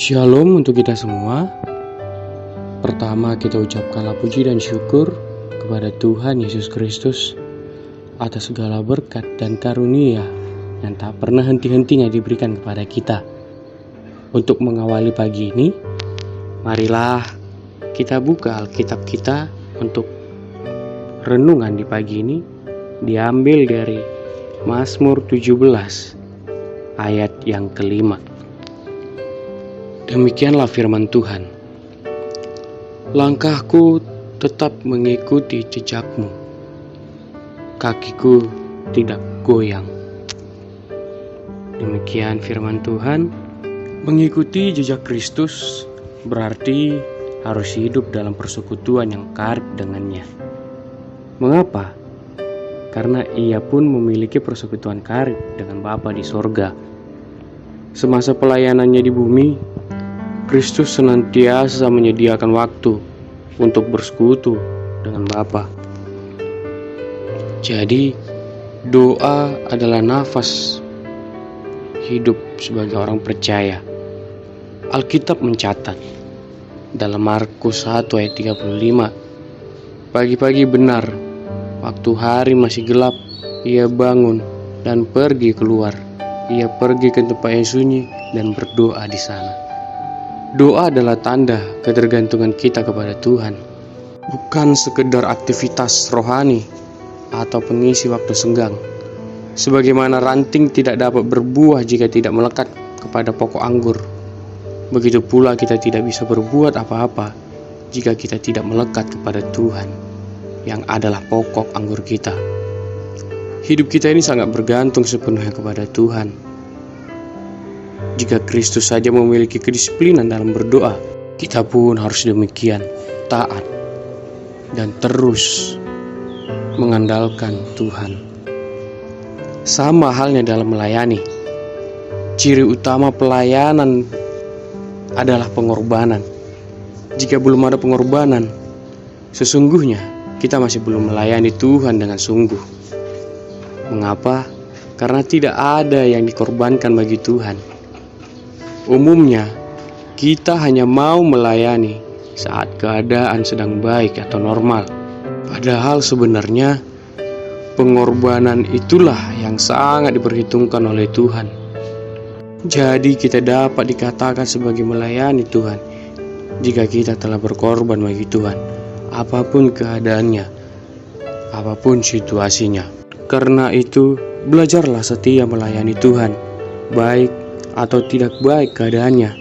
Shalom untuk kita semua. Pertama kita ucapkanlah puji dan syukur kepada Tuhan Yesus Kristus atas segala berkat dan karunia yang tak pernah henti-hentinya diberikan kepada kita. Untuk mengawali pagi ini, marilah kita buka Alkitab kita untuk renungan di pagi ini, diambil dari Mazmur 17 ayat yang kelima. Demikianlah firman Tuhan. Langkahku tetap mengikuti jejakmu, kakiku tidak goyang. Demikian firman Tuhan. Mengikuti jejak Kristus berarti harus hidup dalam persekutuan yang karib dengannya. Mengapa? Karena ia pun memiliki persekutuan karib dengan Bapa di sorga. Semasa pelayanannya di bumi, Kristus senantiasa menyediakan waktu untuk bersekutu dengan Bapa. Jadi, doa adalah nafas hidup sebagai orang percaya. Alkitab mencatat dalam Markus 1 ayat 35, pagi-pagi benar, waktu hari masih gelap, ia bangun dan pergi keluar. Ia pergi ke tempat yang sunyi dan berdoa di sana. Doa adalah tanda ketergantungan kita kepada Tuhan, bukan sekedar aktivitas rohani atau pengisi waktu senggang. Sebagaimana ranting tidak dapat berbuah jika tidak melekat kepada pokok anggur, begitu pula kita tidak bisa berbuat apa-apa jika kita tidak melekat kepada Tuhan, yang adalah pokok anggur kita. Hidup kita ini sangat bergantung sepenuhnya kepada Tuhan. Jika Kristus saja memiliki kedisiplinan dalam berdoa, kita pun harus demikian, taat dan terus mengandalkan Tuhan. Sama halnya dalam melayani. Ciri utama pelayanan adalah pengorbanan. Jika belum ada pengorbanan, sesungguhnya kita masih belum melayani Tuhan dengan sungguh. Mengapa? Karena tidak ada yang dikorbankan bagi Tuhan. Umumnya, kita hanya mau melayani saat keadaan sedang baik atau normal. Padahal sebenarnya, pengorbanan itulah yang sangat diperhitungkan oleh Tuhan. Jadi kita dapat dikatakan sebagai melayani Tuhan jika kita telah berkorban bagi Tuhan, apapun keadaannya, apapun situasinya. Karena itu, belajarlah setia melayani Tuhan, baik atau tidak baik keadaannya,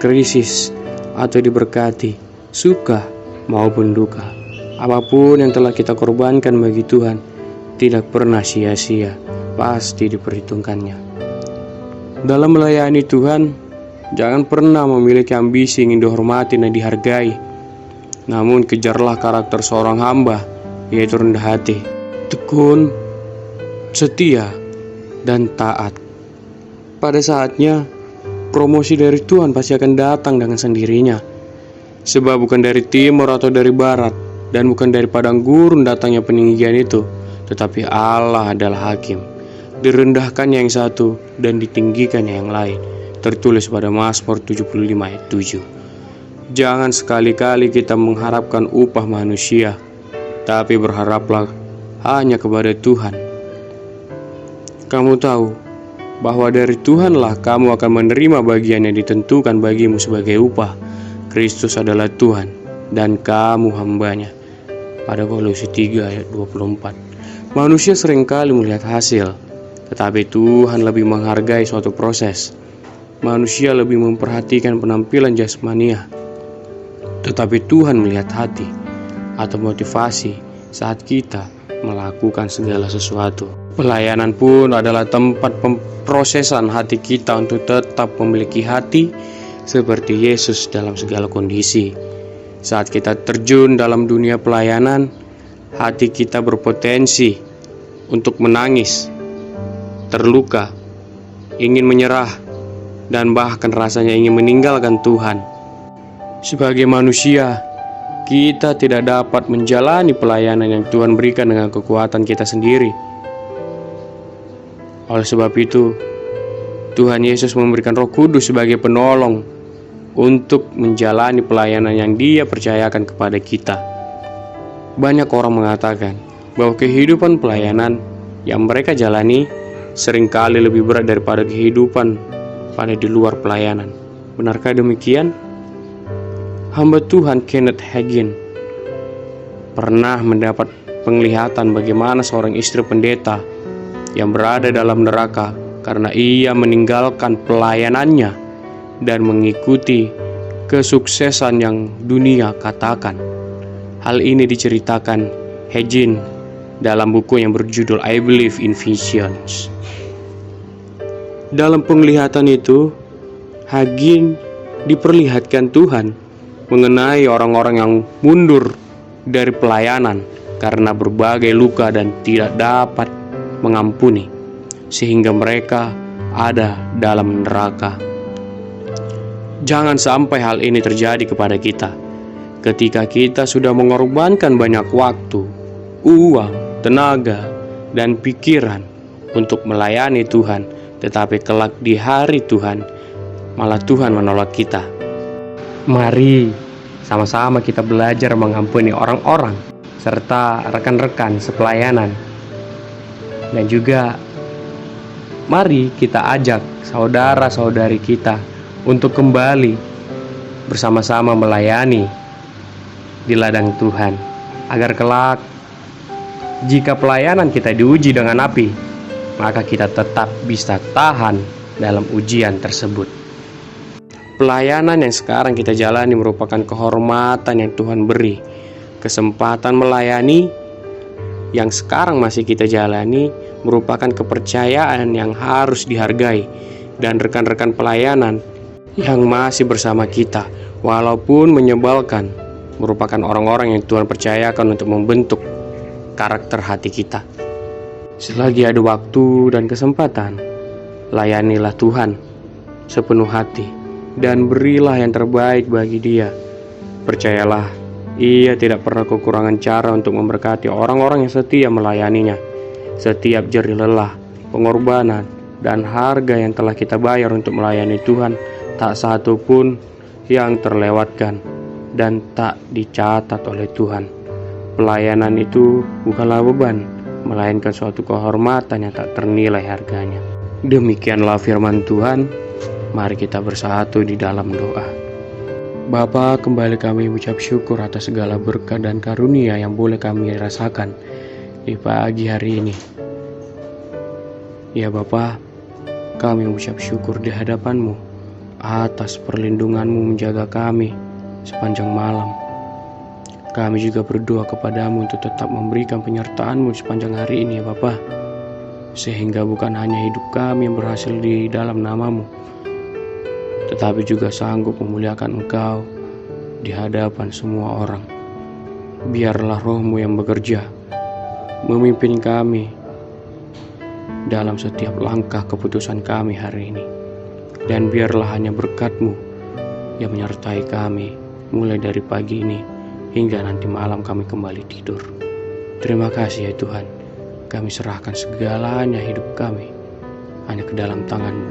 krisis atau diberkati, suka maupun duka. Apapun yang telah kita korbankan bagi Tuhan tidak pernah sia-sia, pasti diperhitungkannya. Dalam melayani Tuhan, jangan pernah memiliki ambisi ingin dihormati dan dihargai. Namun kejarlah karakter seorang hamba, yaitu rendah hati, tekun, setia, dan taat. Pada saatnya, promosi dari Tuhan pasti akan datang dengan sendirinya. Sebab bukan dari timur atau dari barat, dan bukan dari padang gurun datangnya peninggian itu, tetapi Allah adalah hakim. Direndahkannya yang satu dan ditinggikannya yang lain. Tertulis pada Mazmur 75 ayat 7. Jangan sekali-kali kita mengharapkan upah manusia, tapi berharaplah hanya kepada Tuhan. Kamu tahu bahwa dari Tuhanlah kamu akan menerima bagian yang ditentukan bagimu sebagai upah. Kristus adalah Tuhan dan kamu hambanya. Pada Kolose 3 ayat 24. Manusia seringkali melihat hasil, tetapi Tuhan lebih menghargai suatu proses. Manusia lebih memperhatikan penampilan jasmania, tetapi Tuhan melihat hati atau motivasi saat kita melakukan segala sesuatu. Pelayanan pun adalah tempat pemprosesan hati kita untuk tetap memiliki hati seperti Yesus dalam segala kondisi. Saat kita terjun dalam dunia pelayanan, hati kita berpotensi untuk menangis, terluka, ingin menyerah, dan bahkan rasanya ingin meninggalkan Tuhan. Sebagai manusia, kita tidak dapat menjalani pelayanan yang Tuhan berikan dengan kekuatan kita sendiri. Oleh sebab itu, Tuhan Yesus memberikan Roh Kudus sebagai penolong untuk menjalani pelayanan yang Dia percayakan kepada kita. Banyak orang mengatakan bahwa kehidupan pelayanan yang mereka jalani seringkali lebih berat daripada kehidupan pada di luar pelayanan. Benarkah demikian? Hamba Tuhan Kenneth Hagin pernah mendapat penglihatan bagaimana seorang istri pendeta yang berada dalam neraka karena ia meninggalkan pelayanannya dan mengikuti kesuksesan yang dunia katakan. Hal ini diceritakan Hagin dalam buku yang berjudul I Believe in Visions. Dalam penglihatan itu, Hagin diperlihatkan Tuhan mengenai orang-orang yang mundur dari pelayanan karena berbagai luka dan tidak dapat mengampuni, sehingga mereka ada dalam neraka. Jangan sampai hal ini terjadi kepada kita. Ketika kita sudah mengorbankan banyak waktu, uang, tenaga, dan pikiran untuk melayani Tuhan, tetapi kelak di hari Tuhan, malah Tuhan menolak kita. Mari sama-sama kita belajar mengampuni orang-orang serta rekan-rekan sepelayanan. Dan juga mari kita ajak saudara-saudari kita untuk kembali bersama-sama melayani di ladang Tuhan, agar kelak jika pelayanan kita diuji dengan api, maka kita tetap bisa tahan dalam ujian tersebut. Pelayanan yang sekarang kita jalani merupakan kehormatan yang Tuhan beri. Kesempatan melayani yang sekarang masih kita jalani merupakan kepercayaan yang harus dihargai. Dan rekan-rekan pelayanan yang masih bersama kita, walaupun menyebalkan, merupakan orang-orang yang Tuhan percayakan untuk membentuk karakter hati kita. Selagi ada waktu dan kesempatan, layanilah Tuhan sepenuh hati dan berilah yang terbaik bagi Dia. Percayalah, Ia tidak pernah kekurangan cara untuk memberkati orang-orang yang setia melayaninya. Setiap jerih lelah, pengorbanan, dan harga yang telah kita bayar untuk melayani Tuhan, tak satu pun yang terlewatkan dan tak dicatat oleh Tuhan. Pelayanan itu bukanlah beban, melainkan suatu kehormatan yang tak ternilai harganya. Demikianlah firman Tuhan. Mari kita bersatu di dalam doa. Bapa, kembali kami mengucap syukur atas segala berkat dan karunia yang boleh kami rasakan di pagi hari ini. Ya Bapa, kami mengucap syukur di hadapan-Mu atas perlindungan-Mu menjaga kami sepanjang malam. Kami juga berdoa kepada-Mu untuk tetap memberikan penyertaan-Mu sepanjang hari ini ya Bapa, sehingga bukan hanya hidup kami yang berhasil di dalam nama-Mu, tetapi juga sanggup memuliakan Engkau di hadapan semua orang. Biarlah Roh-Mu yang bekerja, memimpin kami dalam setiap langkah keputusan kami hari ini. Dan biarlah hanya berkat-Mu yang menyertai kami mulai dari pagi ini hingga nanti malam kami kembali tidur. Terima kasih ya Tuhan. Kami serahkan segalanya hidup kami hanya ke dalam tangan-Mu.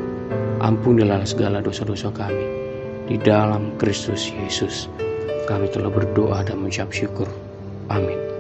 Ampunilah segala dosa-dosa kami. Di dalam Kristus Yesus kami telah berdoa dan mengucap syukur. Amin.